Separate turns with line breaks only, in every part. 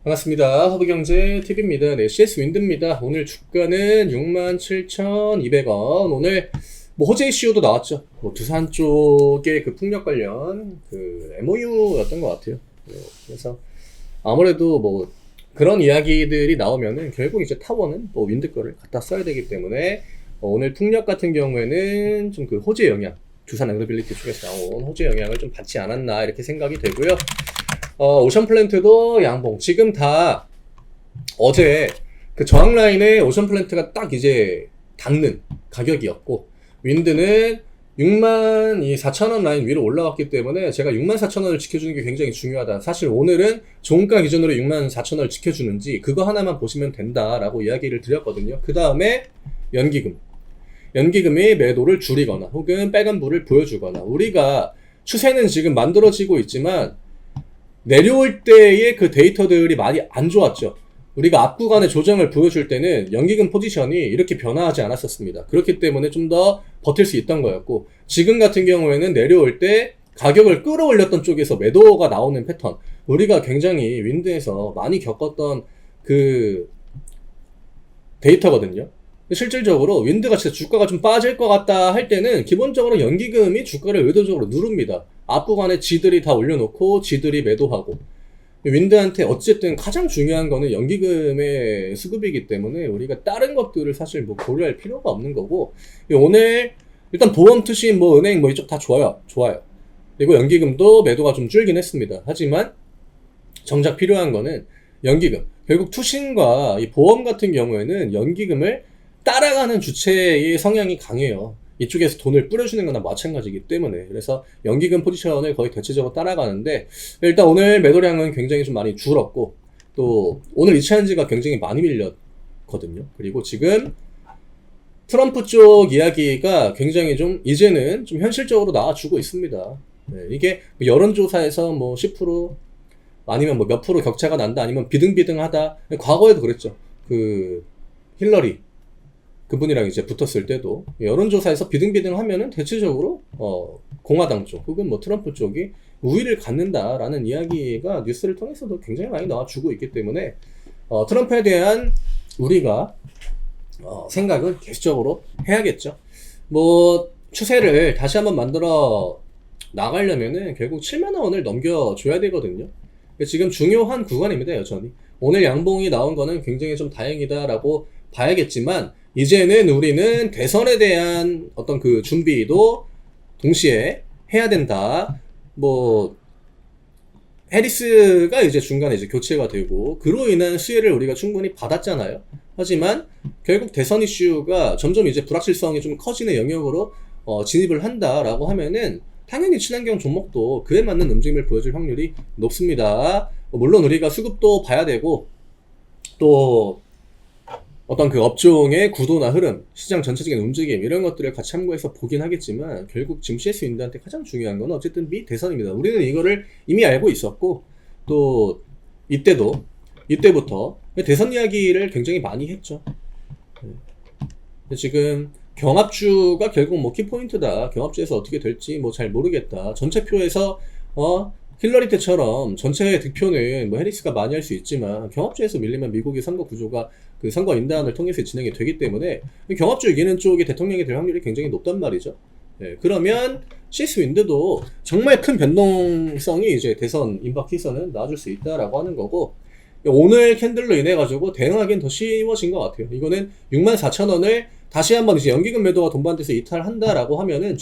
반갑습니다. 허브경제TV입니다. 네, CS윈드입니다. 오늘 주가는 67,200원. 오늘 호재 이슈도 나왔죠. 두산 쪽의 그 풍력 관련 그 MOU였던 것 같아요. 네, 그래서 아무래도 그런 이야기들이 나오면은 결국 이제 타워는 윈드 거를 갖다 써야 되기 때문에 오늘 풍력 같은 경우에는 좀 그 호재 영향, 두산 앵그빌리티 쪽에서 나온 호재 영향을 좀 받지 않았나 이렇게 생각이 되고요. 오션플랜트도 양봉. 지금 다 어제 그 저항 라인에 오션플랜트가 딱 이제 닿는 가격이었고, 윈드는 64,000원 라인 위로 올라왔기 때문에 제가 64,000원을 지켜주는 게 굉장히 중요하다. 사실 오늘은 종가 기준으로 64,000원을 지켜주는지 그거 하나만 보시면 된다라고 이야기를 드렸거든요. 그 다음에 연기금이 매도를 줄이거나 혹은 빨간불을 보여주거나, 우리가 추세는 지금 만들어지고 있지만 내려올 때의 그 데이터들이 많이 안 좋았죠. 우리가 앞구간의 조정을 보여줄 때는 연기금 포지션이 이렇게 변화하지 않았었습니다. 그렇기 때문에 좀 더 버틸 수 있던 거였고, 지금 같은 경우에는 내려올 때 가격을 끌어올렸던 쪽에서 매도가 나오는 패턴, 우리가 굉장히 윈드에서 많이 겪었던 그 데이터거든요. 실질적으로 윈드가 진짜 주가가 좀 빠질 것 같다 할 때는 기본적으로 연기금이 주가를 의도적으로 누릅니다. 앞구간에 지들이 다 올려놓고 지들이 매도하고, 윈드한테 어쨌든 가장 중요한 거는 연기금의 수급이기 때문에 우리가 다른 것들을 사실 고려할 필요가 없는 거고, 오늘 일단 보험, 투신, 은행 이쪽 다 좋아요. 그리고 연기금도 매도가 좀 줄긴 했습니다. 하지만 정작 필요한 거는 연기금. 결국 투신과 이 보험 같은 경우에는 연기금을 따라가는 주체의 성향이 강해요. 이쪽에서 돈을 뿌려주는 거나 마찬가지이기 때문에. 그래서 연기금 포지션을 거의 대체적으로 따라가는데, 일단 오늘 매도량은 굉장히 좀 많이 줄었고, 또 오늘 이차전지가 굉장히 많이 밀렸거든요. 그리고 지금 트럼프 쪽 이야기가 굉장히 좀 이제는 좀 현실적으로 나와주고 있습니다. 네, 이게 여론조사에서 10% 아니면 몇 프로 격차가 난다, 아니면 비등비등하다. 과거에도 그랬죠. 그 힐러리 그분이랑 이제 붙었을 때도 여론조사에서 비등비등하면은 대체적으로 공화당 쪽 혹은 트럼프 쪽이 우위를 갖는다라는 이야기가 뉴스를 통해서도 굉장히 많이 나와주고 있기 때문에 트럼프에 대한 우리가 생각은 계속적으로 해야겠죠. 추세를 다시 한번 만들어 나가려면은 결국 7만원을 넘겨줘야 되거든요. 지금 중요한 구간입니다, 여전히. 오늘 양봉이 나온 거는 굉장히 좀 다행이다라고 봐야겠지만, 이제는 우리는 대선에 대한 어떤 그 준비도 동시에 해야 된다. 해리스가 이제 중간에 이제 교체가 되고, 그로 인한 수혜를 우리가 충분히 받았잖아요. 하지만 결국 대선 이슈가 점점 이제 불확실성이 좀 커지는 영역으로 진입을 한다라고 하면은 당연히 친환경 종목도 그에 맞는 움직임을 보여줄 확률이 높습니다. 물론 우리가 수급도 봐야 되고, 또 어떤 그 업종의 구도나 흐름, 시장 전체적인 움직임, 이런 것들을 같이 참고해서 보긴 하겠지만, 결국 지금 CS윈드한테 가장 중요한 건 어쨌든 미 대선입니다. 우리는 이거를 이미 알고 있었고, 또 이때부터 대선 이야기를 굉장히 많이 했죠. 지금 경합주가 결국 키포인트다. 경합주에서 어떻게 될지 잘 모르겠다. 전체표에서 힐러리 때처럼 전체 득표는 해리스가 많이 할 수 있지만, 경합주에서 밀리면 미국의 선거 구조가 그 선거 인단을 통해서 진행이 되기 때문에 경합주 이기는 쪽이 대통령이 될 확률이 굉장히 높단 말이죠. 네, 그러면 CS윈드도 정말 큰 변동성이 이제 대선 임박해서는 나와줄 수 있다라고 하는 거고, 오늘 캔들로 인해 가지고 대응하기는 더 쉬워진 것 같아요. 이거는 64,000원을 다시 한번 이제 연기금 매도가 돈반대에서 이탈한다라고 하면은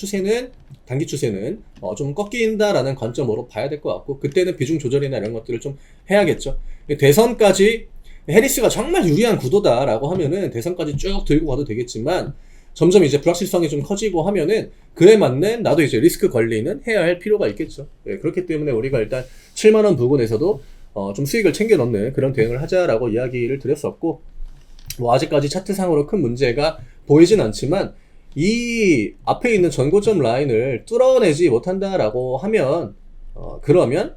단기 추세는 좀 꺾인다라는 관점으로 봐야 될 것 같고, 그때는 비중 조절이나 이런 것들을 좀 해야겠죠. 대선까지 해리스가 정말 유리한 구도다라고 하면은 대선까지 쭉 들고 가도 되겠지만, 점점 이제 불확실성이 좀 커지고 하면은 그에 맞는 나도 이제 리스크 관리는 해야 할 필요가 있겠죠. 네, 그렇기 때문에 우리가 일단 7만원 부근에서도 좀 수익을 챙겨 넣는 그런 대응을 하자라고 이야기를 드렸었고, 아직까지 차트상으로 큰 문제가 보이진 않지만, 이 앞에 있는 전고점 라인을 뚫어내지 못한다라고 하면 그러면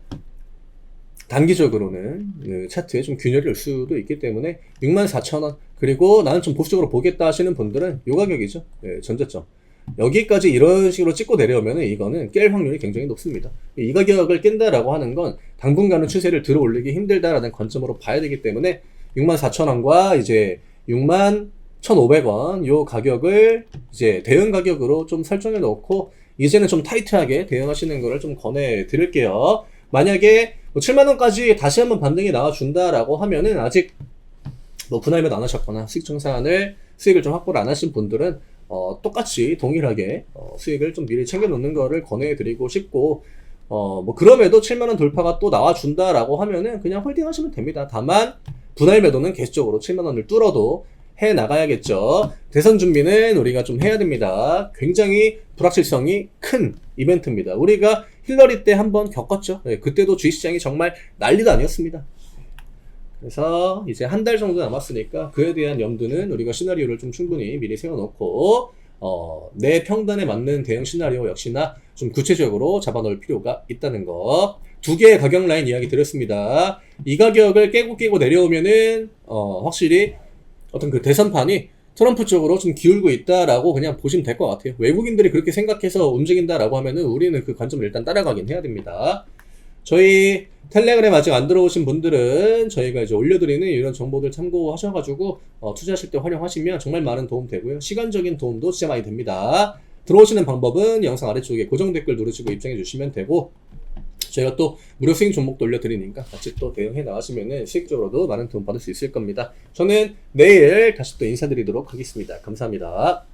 단기적으로는 그 차트에 좀 균열이 올 수도 있기 때문에 64,000원, 그리고 나는 좀 보수적으로 보겠다 하시는 분들은 요 가격이죠. 네, 전저점 여기까지 이런 식으로 찍고 내려오면은 이거는 깰 확률이 굉장히 높습니다. 이 가격을 깬다라고 하는 건 당분간은 추세를 들어 올리기 힘들다라는 관점으로 봐야 되기 때문에 64,000원과 이제 61,500원 요 가격을 이제 대응 가격으로 좀 설정해 놓고 이제는 좀 타이트하게 대응하시는 거를 좀 권해 드릴게요. 만약에 7만원까지 다시 한번 반등이 나와준다라고 하면은 아직 뭐 분할 매도 안 하셨거나 수익 정산을 수익을 좀 확보를 안 하신 분들은 똑같이 동일하게 수익을 좀 미리 챙겨 놓는 거를 권해 드리고 싶고 뭐 그럼에도 7만원 돌파가 또 나와준다라고 하면은 그냥 홀딩 하시면 됩니다. 다만 분할 매도는 계속적으로 7만원을 뚫어도 해 나가야겠죠. 대선 준비는 우리가 좀 해야 됩니다. 굉장히 불확실성이 큰 이벤트입니다. 우리가 힐러리 때 한번 겪었죠. 네, 그때도 주식시장이 정말 난리도 아니었습니다. 그래서 이제 한 달 정도 남았으니까 그에 대한 염두는 우리가 시나리오를 좀 충분히 미리 세워놓고 내 평단에 맞는 대응 시나리오 역시나 좀 구체적으로 잡아놓을 필요가 있다는 거. 두 개의 가격 라인 이야기 드렸습니다. 이 가격을 깨고 내려오면은 확실히 어떤 그 대선판이 트럼프 쪽으로 좀 기울고 있다라고 그냥 보시면 될 것 같아요. 외국인들이 그렇게 생각해서 움직인다라고 하면은 우리는 그 관점을 일단 따라가긴 해야 됩니다. 저희 텔레그램 아직 안 들어오신 분들은 저희가 이제 올려드리는 이런 정보들 참고하셔가지고 투자하실 때 활용하시면 정말 많은 도움 되고요. 시간적인 도움도 진짜 많이 됩니다. 들어오시는 방법은 영상 아래쪽에 고정 댓글 누르시고 입장해 주시면 되고 저희가 또 무료 스윙 종목도 올려드리니까 같이 또 대응해 나가시면은 수익적으로도 많은 도움 받을 수 있을 겁니다. 저는 내일 다시 또 인사드리도록 하겠습니다. 감사합니다.